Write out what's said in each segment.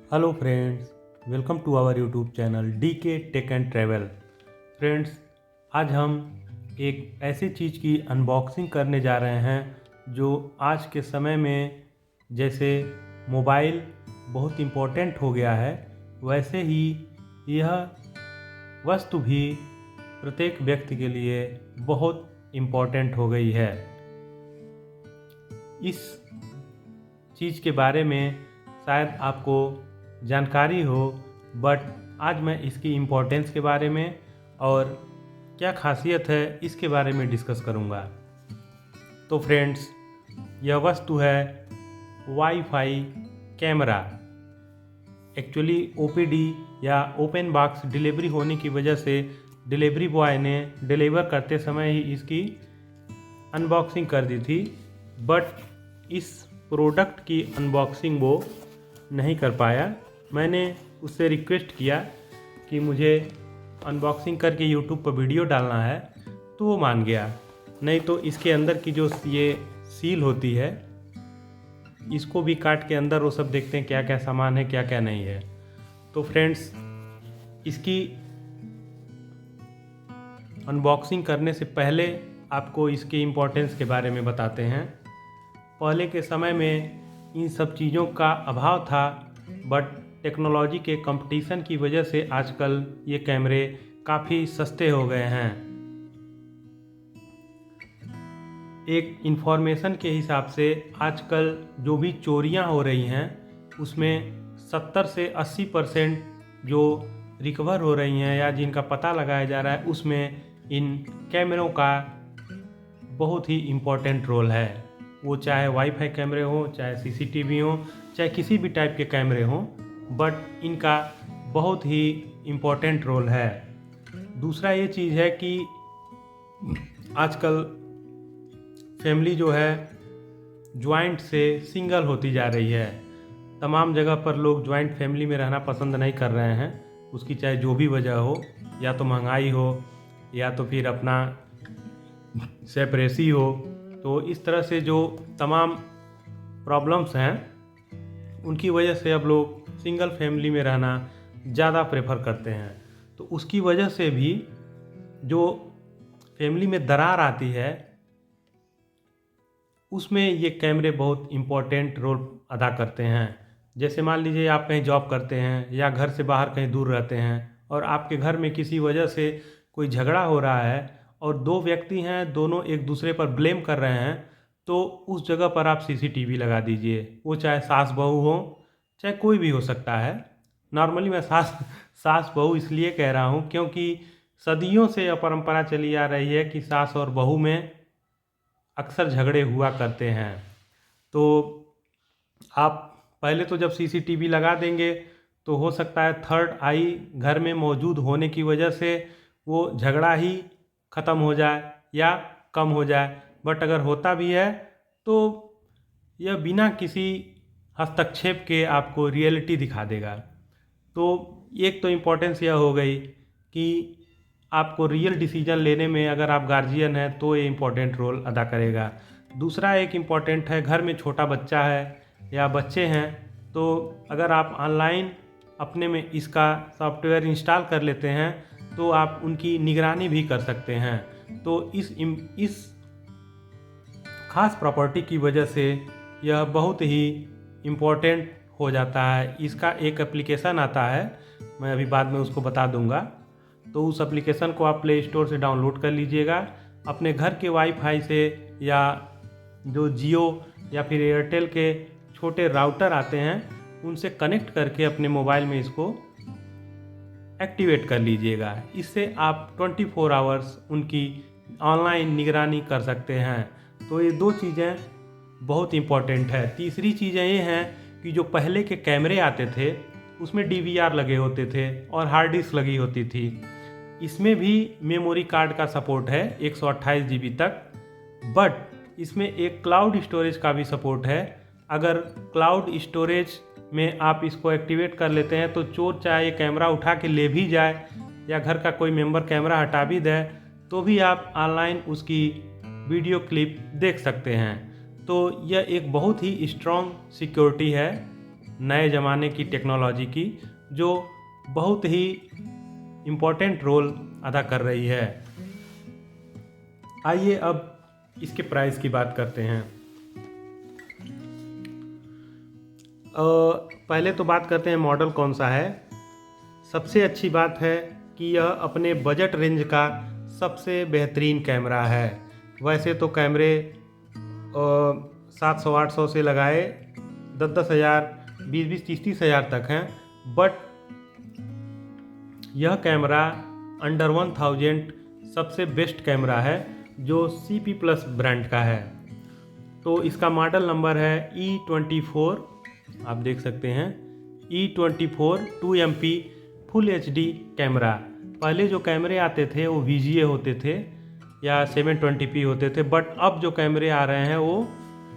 Hello friends, welcome to our YouTube channel DK tech and travel. Friends, आज हम एक ऐसी चीज़ की अनबॉक्सिंग करने जा रहे हैं जो आज के समय में जैसे मोबाइल बहुत इम्पोर्टेंट हो गया है, वैसे ही यह वस्तु भी प्रत्येक व्यक्ति के लिए बहुत इम्पोर्टेंट हो गई है। इस चीज़ के बारे में शायद आपको जानकारी हो, बट आज मैं इसकी इम्पोर्टेंस के बारे में और क्या खासियत है इसके बारे में डिस्कस करूँगा। तो फ्रेंड्स, यह वस्तु है वाईफाई कैमरा। एक्चुअली OPD या ओपन बॉक्स डिलीवरी होने की वजह से डिलीवरी बॉय ने डिलीवर करते समय ही इसकी अनबॉक्सिंग कर दी थी, बट इस प्रोडक्ट की अनबॉक्सिंग वो नहीं कर पाया। मैंने उससे रिक्वेस्ट किया कि मुझे अनबॉक्सिंग करके यूट्यूब पर वीडियो डालना है, तो वो मान गया। नहीं तो इसके अंदर की जो ये सील होती है, इसको भी काट के अंदर वो सब देखते हैं क्या क्या सामान है क्या क्या नहीं है। तो फ्रेंड्स, इसकी अनबॉक्सिंग करने से पहले आपको इसकी इम्पोर्टेंस के बारे में बताते हैं। पहले के समय में इन सब चीज़ों का अभाव था, बट टेक्नोलॉजी के कंपटीशन की वजह से आजकल ये कैमरे काफ़ी सस्ते हो गए हैं। एक इन्फॉर्मेशन के हिसाब से आजकल जो भी चोरियां हो रही हैं उसमें 70 से 80% जो रिकवर हो रही हैं या जिनका पता लगाया जा रहा है, उसमें इन कैमरों का बहुत ही इम्पोर्टेंट रोल है। वो चाहे वाईफाई कैमरे हों, चाहे CCTV हों, चाहे किसी भी टाइप के कैमरे हों, बट इनका बहुत ही इम्पोर्टेंट रोल है। दूसरा ये चीज़ है कि आजकल फैमिली जो है ज्वाइंट से सिंगल होती जा रही है। तमाम जगह पर लोग ज्वाइंट फैमिली में रहना पसंद नहीं कर रहे हैं, उसकी चाहे जो भी वजह हो, या तो महंगाई हो या तो फिर अपना सेपरेसी हो। तो इस तरह से जो तमाम प्रॉब्लम्स हैं उनकी वजह से अब लोग सिंगल फैमिली में रहना ज़्यादा प्रेफर करते हैं। तो उसकी वजह से भी जो फैमिली में दरार आती है उसमें ये कैमरे बहुत इम्पोर्टेंट रोल अदा करते हैं। जैसे मान लीजिए आप कहीं जॉब करते हैं या घर से बाहर कहीं दूर रहते हैं और आपके घर में किसी वजह से कोई झगड़ा हो रहा है और दो व्यक्ति हैं, दोनों एक दूसरे पर ब्लेम कर रहे हैं, तो उस जगह पर आप CCTV लगा दीजिए। वो चाहे सास बहू हो, चाहे कोई भी हो सकता है। नॉर्मली मैं सास बहू इसलिए कह रहा हूँ क्योंकि सदियों से यह परंपरा चली आ रही है कि सास और बहू में अक्सर झगड़े हुआ करते हैं। तो आप पहले तो जब CCTV लगा देंगे तो हो सकता है थर्ड आई घर में मौजूद होने की वजह से वो झगड़ा ही ख़त्म हो जाए या कम हो जाए। बट अगर होता भी है तो यह बिना किसी हस्तक्षेप के आपको रियलिटी दिखा देगा। तो एक तो इम्पोर्टेंस यह हो गई कि आपको रियल डिसीजन लेने में अगर आप गार्जियन हैं तो ये इम्पोर्टेंट रोल अदा करेगा। दूसरा एक इम्पोर्टेंट है, घर में छोटा बच्चा है या बच्चे हैं, तो अगर आप ऑनलाइन अपने में इसका सॉफ्टवेयर इंस्टॉल कर लेते हैं तो आप उनकी निगरानी भी कर सकते हैं। तो इस खास प्रॉपर्टी की वजह से यह बहुत ही इम्पोर्टेंट हो जाता है। इसका एक एप्लीकेशन आता है, मैं अभी बाद में उसको बता दूंगा। तो उस एप्लीकेशन को आप प्ले स्टोर से डाउनलोड कर लीजिएगा। अपने घर के वाईफाई से या जो जियो या फिर एयरटेल के छोटे राउटर आते हैं उनसे कनेक्ट करके अपने मोबाइल में इसको एक्टिवेट कर लीजिएगा। इससे आप 24 आवर्स उनकी ऑनलाइन निगरानी कर सकते हैं। तो ये दो चीज़ें बहुत इम्पॉर्टेंट है। तीसरी चीज़ें ये हैं कि जो पहले के कैमरे आते थे उसमें DVR लगे होते थे और हार्ड डिस्क लगी होती थी। इसमें भी मेमोरी कार्ड का सपोर्ट है 128 GB तक, बट इसमें एक क्लाउड स्टोरेज का भी सपोर्ट है। अगर क्लाउड स्टोरेज में आप इसको एक्टिवेट कर लेते हैं तो चोर चाहे ये कैमरा उठा के ले भी जाए या घर का कोई मेंबर कैमरा हटा भी दे तो भी आप ऑनलाइन उसकी वीडियो क्लिप देख सकते हैं। तो यह एक बहुत ही स्ट्रॉन्ग सिक्योरिटी है नए ज़माने की टेक्नोलॉजी की, जो बहुत ही इम्पोर्टेंट रोल अदा कर रही है। आइए अब इसके प्राइस की बात करते हैं। पहले तो बात करते हैं मॉडल कौन सा है। सबसे अच्छी बात है कि यह अपने बजट रेंज का सबसे बेहतरीन कैमरा है। वैसे तो कैमरे 700-800 से लगाए 10-10 हज़ार, 20-20, 30-30 हज़ार तक हैं, बट यह कैमरा अंडर 1000 सबसे बेस्ट कैमरा है, जो CP+ ब्रांड का है। तो इसका मॉडल नंबर है E24, आप देख सकते हैं, E24 2MP full HD camera. पहले जो कैमरे आते थे वो VGA होते थे या 720p होते थे, बट अब जो कैमरे आ रहे हैं वो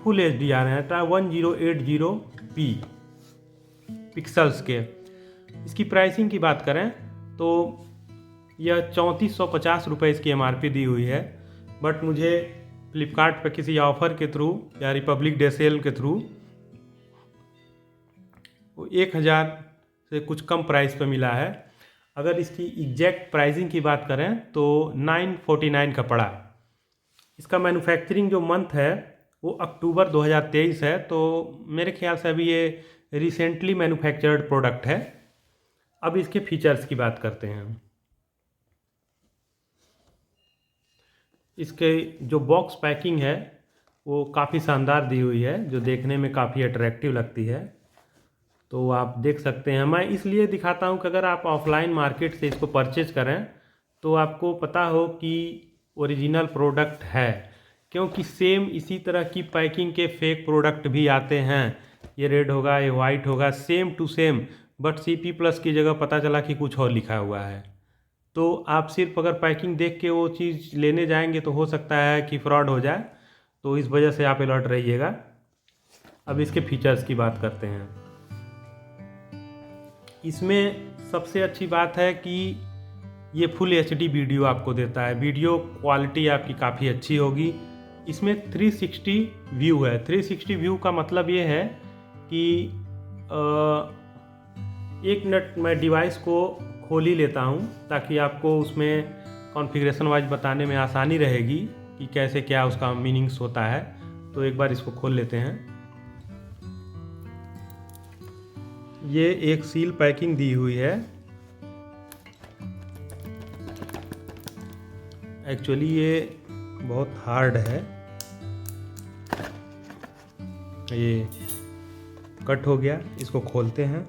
फुल HD आ रहे हैं, 1080p पिक्सल्स के। इसकी प्राइसिंग की बात करें तो यह 3450 रुपये इसकी MRP दी हुई है, बट मुझे फ्लिपकार्ट पर किसी ऑफ़र के थ्रू या रिपब्लिक डे सेल के थ्रू 1000 से कुछ कम प्राइस पे मिला है। अगर इसकी एग्जैक्ट प्राइसिंग की बात करें तो 949 का पड़ा। इसका मैन्युफैक्चरिंग जो मंथ है वो अक्टूबर 2023 है, तो मेरे ख्याल से अभी ये रिसेंटली मैन्युफैक्चर्ड प्रोडक्ट है। अब इसके फीचर्स की बात करते हैं। इसके जो बॉक्स पैकिंग है वो काफ़ी शानदार दी हुई है, जो देखने में काफ़ी अट्रैक्टिव लगती है। तो आप देख सकते हैं, मैं इसलिए दिखाता हूं कि अगर आप ऑफलाइन मार्केट से इसको परचेज करें तो आपको पता हो कि ओरिजिनल प्रोडक्ट है, क्योंकि सेम इसी तरह की पैकिंग के फेक प्रोडक्ट भी आते हैं। ये रेड होगा, ये वाइट होगा, same to same, but CP+ की जगह पता चला कि कुछ और लिखा हुआ है। तो आप सिर्फ अगर पैकिंग देख के वो चीज़ लेने जाएंगे तो हो सकता है कि फ्रॉड हो जाए, तो इस वजह से आप अलर्ट रहिएगा। अब इसके फीचर्स की बात करते हैं। इसमें सबसे अच्छी बात है कि ये फुल HD वीडियो आपको देता है। वीडियो क्वालिटी आपकी काफ़ी अच्छी होगी। इसमें 360 व्यू है। 360 व्यू का मतलब ये है कि 1 मिनट मैं डिवाइस को खोल ही लेता हूँ, ताकि आपको उसमें कॉन्फ़िगरेशन वाइज बताने में आसानी रहेगी कि कैसे क्या उसका मीनिंग्स होता है। तो एक बार इसको खोल लेते हैं। ये एक सील पैकिंग दी हुई है। एक्चुअली ये बहुत हार्ड है, ये कट हो गया। इसको खोलते हैं।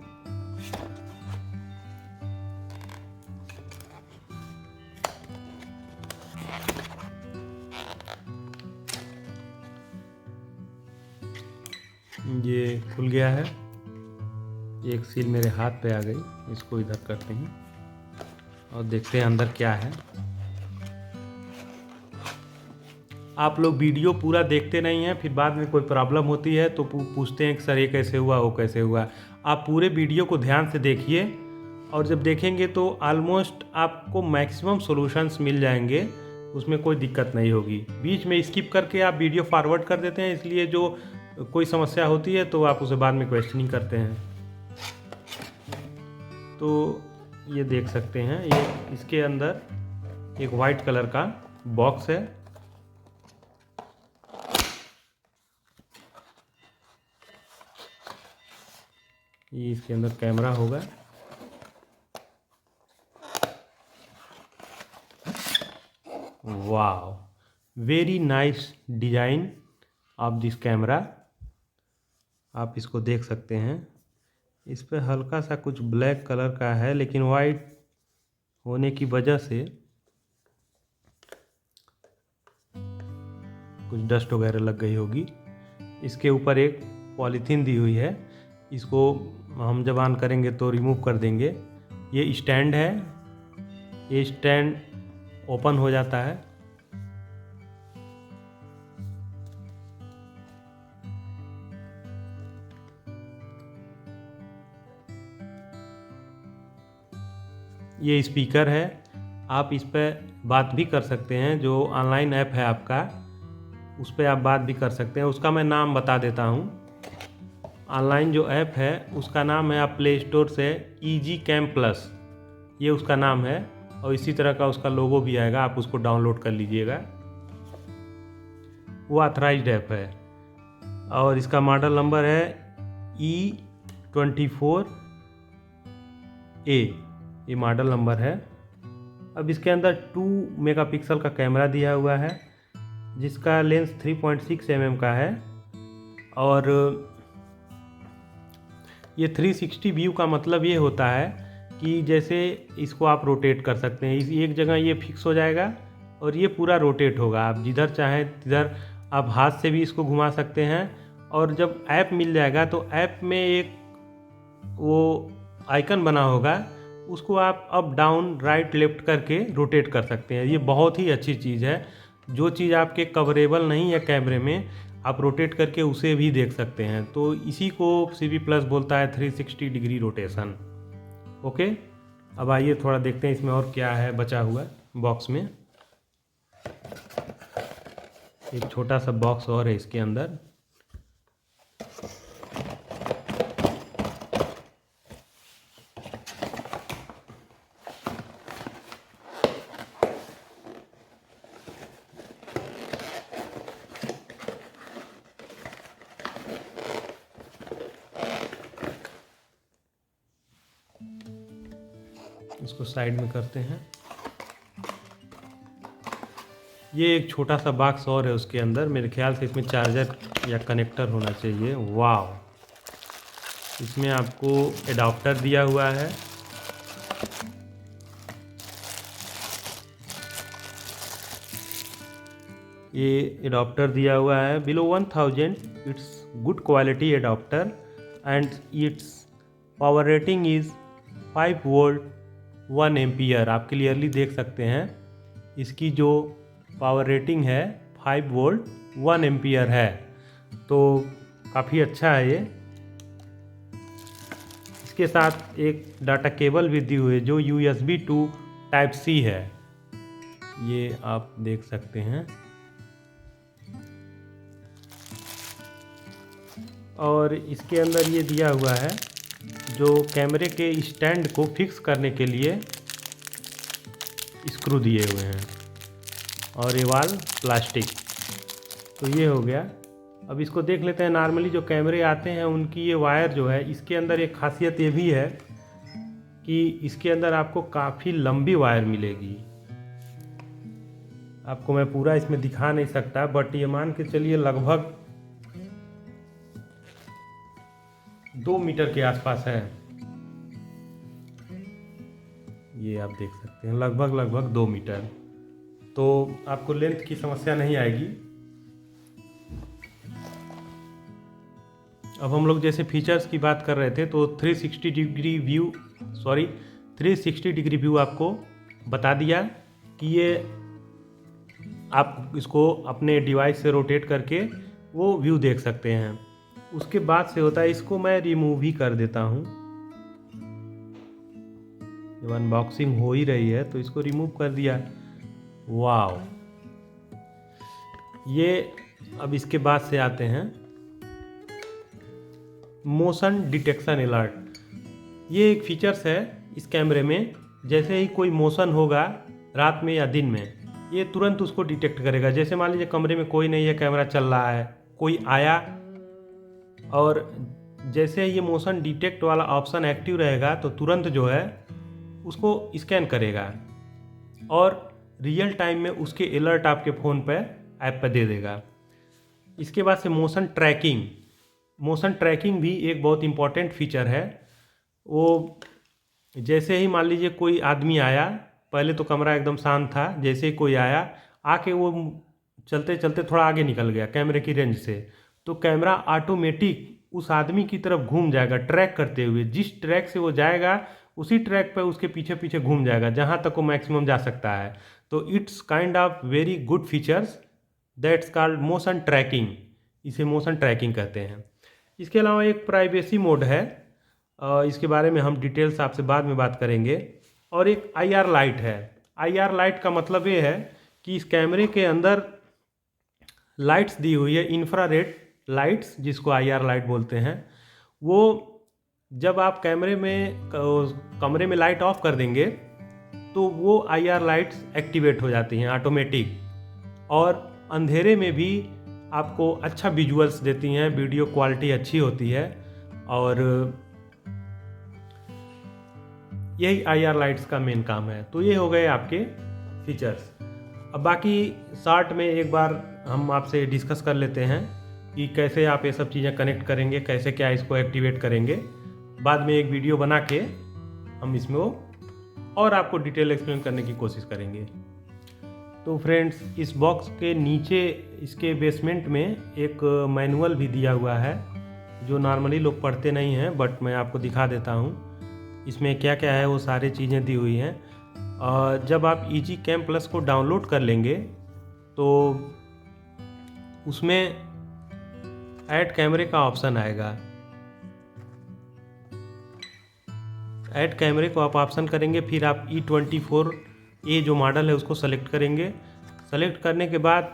ये खुल गया है। एक सील मेरे हाथ पे आ गई। इसको इधर करते हैं और देखते हैं अंदर क्या है। आप लोग वीडियो पूरा देखते नहीं हैं, फिर बाद में कोई प्रॉब्लम होती है तो पूछते हैं कि सर ये कैसे हुआ, वो कैसे हुआ। आप पूरे वीडियो को ध्यान से देखिए, और जब देखेंगे तो ऑलमोस्ट आपको मैक्सिमम सॉल्यूशंस मिल जाएंगे, उसमें कोई दिक्कत नहीं होगी। बीच में स्किप करके आप वीडियो फॉरवर्ड कर देते हैं, इसलिए जो कोई समस्या होती है तो आप उसे बाद में क्वेश्चनिंग करते हैं। तो ये देख सकते हैं, ये इसके अंदर एक वाइट कलर का बॉक्स है। ये इसके अंदर कैमरा होगा। वाह, very nice design of this camera. आप इसको देख सकते हैं। इस पे हल्का सा कुछ ब्लैक कलर का है, लेकिन वाइट होने की वजह से कुछ डस्ट वगैरह लग गई होगी। इसके ऊपर एक पॉलीथीन दी हुई है, इसको हम जब ऑन करेंगे तो रिमूव कर देंगे। ये स्टैंड है, ये स्टैंड ओपन हो जाता है। ये स्पीकर है, आप इस पर बात भी कर सकते हैं। जो ऑनलाइन ऐप है आपका, उस पर आप बात भी कर सकते हैं। उसका मैं नाम बता देता हूँ। ऑनलाइन जो ऐप है उसका नाम है, आप प्ले स्टोर से ईजी कैम प्लस, ये उसका नाम है, और इसी तरह का उसका लोगो भी आएगा, आप उसको डाउनलोड कर लीजिएगा। वो ऑथराइज्ड ऐप है और इसका मॉडल नंबर है E24A, ये मॉडल नंबर है। अब इसके अंदर 2 मेगापिक्सल का कैमरा दिया हुआ है जिसका लेंस 3.6 mm का है, और ये 360 व्यू का मतलब ये होता है कि जैसे इसको आप रोटेट कर सकते हैं, इस एक जगह ये फिक्स हो जाएगा और ये पूरा रोटेट होगा, आप जिधर चाहें तिधर आप हाथ से भी इसको घुमा सकते हैं। और जब ऐप मिल जाएगा तो ऐप में एक वो आइकन बना होगा, उसको आप अप डाउन राइट लेफ्ट करके रोटेट कर सकते हैं। ये बहुत ही अच्छी चीज़ है, जो चीज़ आपके कवरेबल नहीं है कैमरे में आप रोटेट करके उसे भी देख सकते हैं। तो इसी को CV प्लस बोलता है 360 डिग्री रोटेशन। ओके, अब आइए थोड़ा देखते हैं इसमें और क्या है बचा हुआ बॉक्स में। एक छोटा सा बॉक्स और है इसके अंदर। इसको साइड में करते हैं। ये एक छोटा सा बॉक्स और है उसके अंदर, मेरे ख्याल से इसमें चार्जर या कनेक्टर होना चाहिए। वाव, इसमें आपको एडाप्टर दिया हुआ है। ये एडाप्टर दिया हुआ है below 1000, it's good quality adapter and its power rating is 5 volt 1 ampere. आप क्लियरली देख सकते हैं इसकी जो पावर रेटिंग है 5 वोल्ट 1 एम्पियर है, तो काफ़ी अच्छा है ये। इसके साथ एक डाटा केबल भी दी हुई है जो USB to Type C है, ये आप देख सकते हैं। और इसके अंदर ये दिया हुआ है जो कैमरे के स्टैंड को फिक्स करने के लिए स्क्रू दिए हुए हैं, और ये वाल प्लास्टिक। तो ये हो गया। अब इसको देख लेते हैं। नॉर्मली जो कैमरे आते हैं उनकी ये वायर जो है, इसके अंदर एक खासियत ये भी है कि इसके अंदर आपको काफ़ी लंबी वायर मिलेगी। आपको मैं पूरा इसमें दिखा नहीं सकता, बट ये मान के चलिए लगभग 2 मीटर के आसपास है। ये आप देख सकते हैं लगभग 2 मीटर, तो आपको लेंथ की समस्या नहीं आएगी। अब हम लोग जैसे फीचर्स की बात कर रहे थे, तो 360 डिग्री व्यू आपको बता दिया कि ये आप इसको अपने डिवाइस से रोटेट करके वो व्यू देख सकते हैं। उसके बाद से होता है, इसको मैं रिमूव ही कर देता हूँ। जब अनबॉक्सिंग हो ही रही है तो इसको रिमूव कर दिया। वाव, ये अब इसके बाद से आते हैं मोशन डिटेक्शन अलर्ट। ये एक फीचर्स है इस कैमरे में, जैसे ही कोई मोशन होगा रात में या दिन में, ये तुरंत उसको डिटेक्ट करेगा। जैसे मान लीजिए कमरे में कोई नहीं है, कैमरा चल रहा है, कोई आया, और जैसे ये मोशन डिटेक्ट वाला ऑप्शन एक्टिव रहेगा तो तुरंत जो है उसको स्कैन करेगा और रियल टाइम में उसके अलर्ट आपके फ़ोन पे ऐप पे दे देगा। इसके बाद से मोशन ट्रैकिंग भी एक बहुत इम्पॉर्टेंट फीचर है। वो जैसे ही मान लीजिए कोई आदमी आया, पहले तो कमरा एकदम शांत था, जैसे ही कोई आया आके वो चलते चलते थोड़ा आगे निकल गया कैमरे की रेंज से, तो कैमरा ऑटोमेटिक उस आदमी की तरफ घूम जाएगा ट्रैक करते हुए। जिस ट्रैक से वो जाएगा उसी ट्रैक पर उसके पीछे पीछे घूम जाएगा जहाँ तक वो मैक्सिमम जा सकता है। तो it's kind of very good features that's called motion tracking, इसे मोशन ट्रैकिंग कहते हैं। इसके अलावा एक प्राइवेसी मोड है, इसके बारे में हम डिटेल्स आपसे बाद में बात करेंगे। और एक IR लाइट है। IR लाइट का मतलब ये है कि इस कैमरे के अंदर लाइट्स दी हुई है, इंफ्रारेड लाइट्स जिसको IR लाइट बोलते हैं, वो जब आप कमरे में लाइट ऑफ कर देंगे तो वो आईआर लाइट्स एक्टिवेट हो जाती हैं ऑटोमेटिक, और अंधेरे में भी आपको अच्छा विजुअल्स देती हैं, वीडियो क्वालिटी अच्छी होती है। और यही आईआर लाइट्स का मेन काम है। तो ये हो गए आपके फीचर्स। अब बाकी शॉर्ट में एक बार हम आपसे डिस्कस कर लेते हैं कि कैसे आप ये सब चीज़ें कनेक्ट करेंगे, कैसे क्या इसको एक्टिवेट करेंगे। बाद में एक वीडियो बना के हम इसमें और आपको डिटेल एक्सप्लेन करने की कोशिश करेंगे। तो फ्रेंड्स, इस बॉक्स के नीचे इसके बेसमेंट में एक मैनुअल भी दिया हुआ है जो नॉर्मली लोग पढ़ते नहीं हैं, बट मैं आपको दिखा देता हूँ। इसमें क्या क्या है वो सारी चीज़ें दी हुई हैं। और जब आप EG Cam Plus को डाउनलोड कर लेंगे तो उसमें ऐड कैमरे का ऑप्शन आएगा। ऐड कैमरे को आप ऑप्शन करेंगे, फिर आप E24A जो मॉडल है उसको सेलेक्ट करेंगे। सेलेक्ट करने के बाद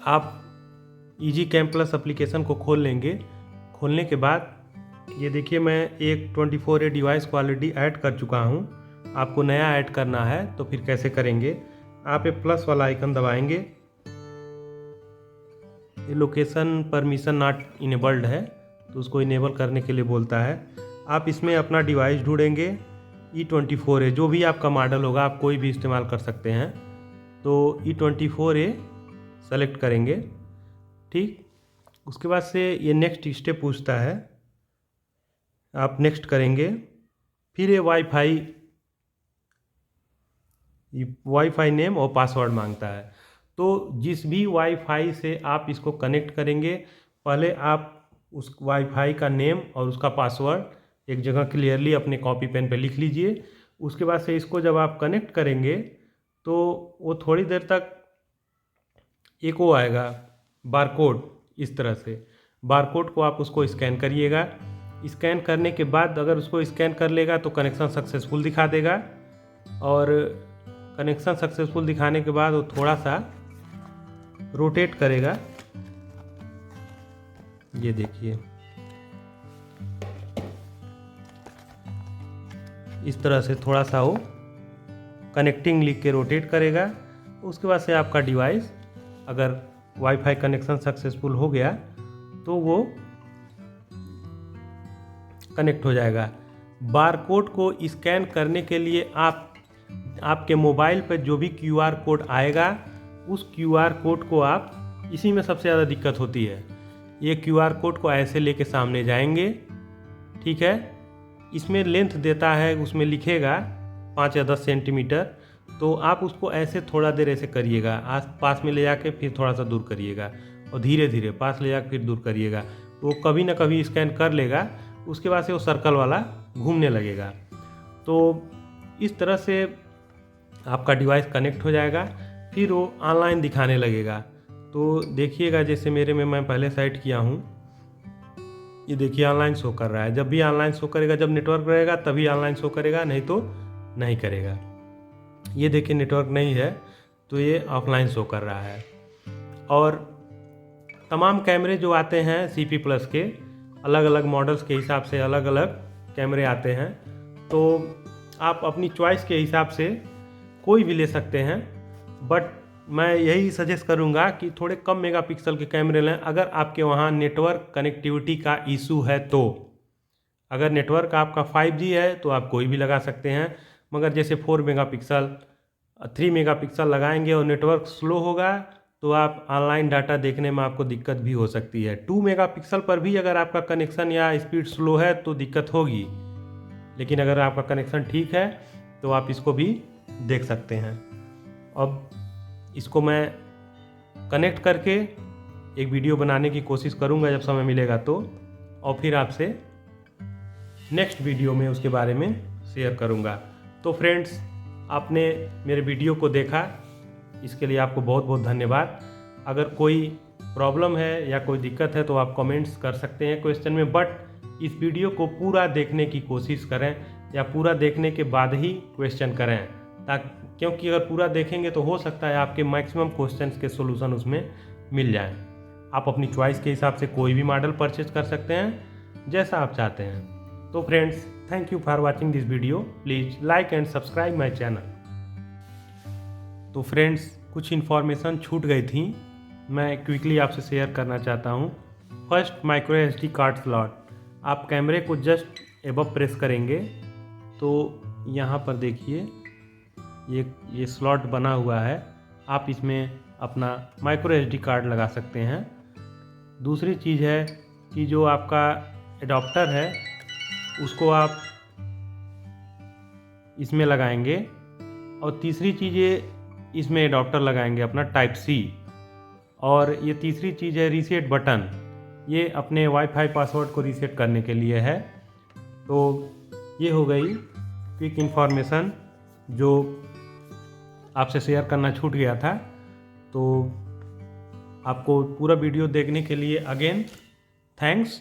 आप EG Cam Plus एप्लीकेशन को खोल लेंगे। खोलने के बाद ये देखिए, मैं एक 24A डिवाइस को ऑलरेडी ऐड कर चुका हूँ। आपको नया ऐड करना है तो फिर कैसे करेंगे, आप ये प्लस वाला आइकन दबाएंगे। ये लोकेशन परमिशन नॉट इनेबल्ड है तो उसको इनेबल करने के लिए बोलता है। आप इसमें अपना डिवाइस ढूंढेंगे, E24A जो भी आपका मॉडल होगा आप कोई भी इस्तेमाल कर सकते हैं। तो E24A सेलेक्ट करेंगे। ठीक, उसके बाद से ये नेक्स्ट स्टेप पूछता है, आप नेक्स्ट करेंगे। फिर ये वाईफाई नेम और पासवर्ड मांगता है। तो जिस भी वाईफाई से आप इसको कनेक्ट करेंगे, पहले आप उस वाईफाई का नेम और उसका पासवर्ड एक जगह क्लियरली अपने कॉपी पेन पे लिख लीजिए। उसके बाद से इसको जब आप कनेक्ट करेंगे तो वो थोड़ी देर तक एक वो आएगा बारकोड, इस तरह से बारकोड को आप उसको स्कैन करिएगा। स्कैन करने के बाद अगर उसको स्कैन कर लेगा तो कनेक्शन सक्सेसफुल दिखा देगा, और कनेक्शन सक्सेसफुल दिखाने के बाद वो थोड़ा सा रोटेट करेगा। ये देखिए, इस तरह से थोड़ा सा वो कनेक्टिंग लिख के रोटेट करेगा। उसके बाद से आपका डिवाइस अगर वाईफाई कनेक्शन सक्सेसफुल हो गया तो वो कनेक्ट हो जाएगा। बारकोड को स्कैन करने के लिए आपके मोबाइल पर जो भी QR कोड आएगा उस QR कोड को आप, इसी में सबसे ज़्यादा दिक्कत होती है, ये QR कोड को ऐसे लेके सामने जाएंगे। ठीक है, इसमें लेंथ देता है, उसमें लिखेगा 5 या 10 सेंटीमीटर, तो आप उसको ऐसे थोड़ा देर ऐसे करिएगा, आस पास में ले जाके फिर थोड़ा सा दूर करिएगा, और धीरे धीरे पास ले जाकर फिर दूर करिएगा। वो कभी ना कभी स्कैन कर लेगा। उसके बाद से वो सर्कल वाला घूमने लगेगा। तो इस तरह से आपका डिवाइस कनेक्ट हो जाएगा। फिर वो ऑनलाइन दिखाने लगेगा। तो देखिएगा, जैसे मेरे में मैं पहले सेट किया हूँ, ये देखिए ऑनलाइन शो कर रहा है। जब भी ऑनलाइन शो करेगा, जब नेटवर्क रहेगा तभी ऑनलाइन शो करेगा, नहीं तो नहीं करेगा। ये देखिए नेटवर्क नहीं है तो ये ऑफलाइन शो कर रहा है। और तमाम कैमरे जो आते हैं CP Plus के, अलग अलग मॉडल्स के हिसाब से अलग अलग कैमरे आते हैं, तो आप अपनी चॉइस के हिसाब से कोई भी ले सकते हैं। बट मैं यही सजेस्ट करूंगा कि थोड़े कम मेगापिक्सल के कैमरे लें अगर आपके वहाँ नेटवर्क कनेक्टिविटी का इशू है तो। अगर नेटवर्क आपका 5G है तो आप कोई भी लगा सकते हैं, मगर जैसे 4 मेगापिक्सल 3 मेगापिक्सल लगाएंगे और नेटवर्क स्लो होगा तो आप ऑनलाइन डाटा देखने में आपको दिक्कत भी हो सकती है। 2 मेगापिक्सल पर भी अगर आपका कनेक्शन या स्पीड स्लो है तो दिक्कत होगी, लेकिन अगर आपका कनेक्शन ठीक है तो आप इसको भी देख सकते हैं। अब इसको मैं कनेक्ट करके एक वीडियो बनाने की कोशिश करूंगा जब समय मिलेगा तो, और फिर आपसे नेक्स्ट वीडियो में उसके बारे में शेयर करूंगा। तो फ्रेंड्स, आपने मेरे वीडियो को देखा, इसके लिए आपको बहुत बहुत धन्यवाद। अगर कोई प्रॉब्लम है या कोई दिक्कत है तो आप कमेंट्स कर सकते हैं क्वेश्चन में, बट इस वीडियो को पूरा देखने की कोशिश करें या पूरा देखने के बाद ही क्वेश्चन करें, क्योंकि अगर पूरा देखेंगे तो हो सकता है आपके मैक्सिमम क्वेश्चंस के सॉल्यूशन उसमें मिल जाएं। आप अपनी चॉइस के हिसाब से कोई भी मॉडल परचेज कर सकते हैं जैसा आप चाहते हैं। तो friends, thank you for watching this video. Please like and subscribe my channel. तो फ्रेंड्स, कुछ इन्फॉर्मेशन छूट गई थी, मैं क्विकली आपसे शेयर करना चाहता हूँ। First, micro SD card slot. आप कैमरे को जस्ट एबव प्रेस करेंगे तो यहाँ पर देखिए ये स्लॉट बना हुआ है। आप इसमें अपना माइक्रो SD कार्ड लगा सकते हैं। दूसरी चीज़ है कि जो आपका एडाप्टर है उसको आप इसमें लगाएंगे। और तीसरी चीज़ ये इसमें एडाप्टर लगाएंगे अपना टाइप C। और ये तीसरी चीज़ है रीसेट बटन, ये अपने वाईफाई पासवर्ड को रीसेट करने के लिए है। तो ये हो गई क्विक इन्फॉर्मेशन जो आपसे शेयर करना छूट गया था। तो आपको पूरा वीडियो देखने के लिए अगेन थैंक्स।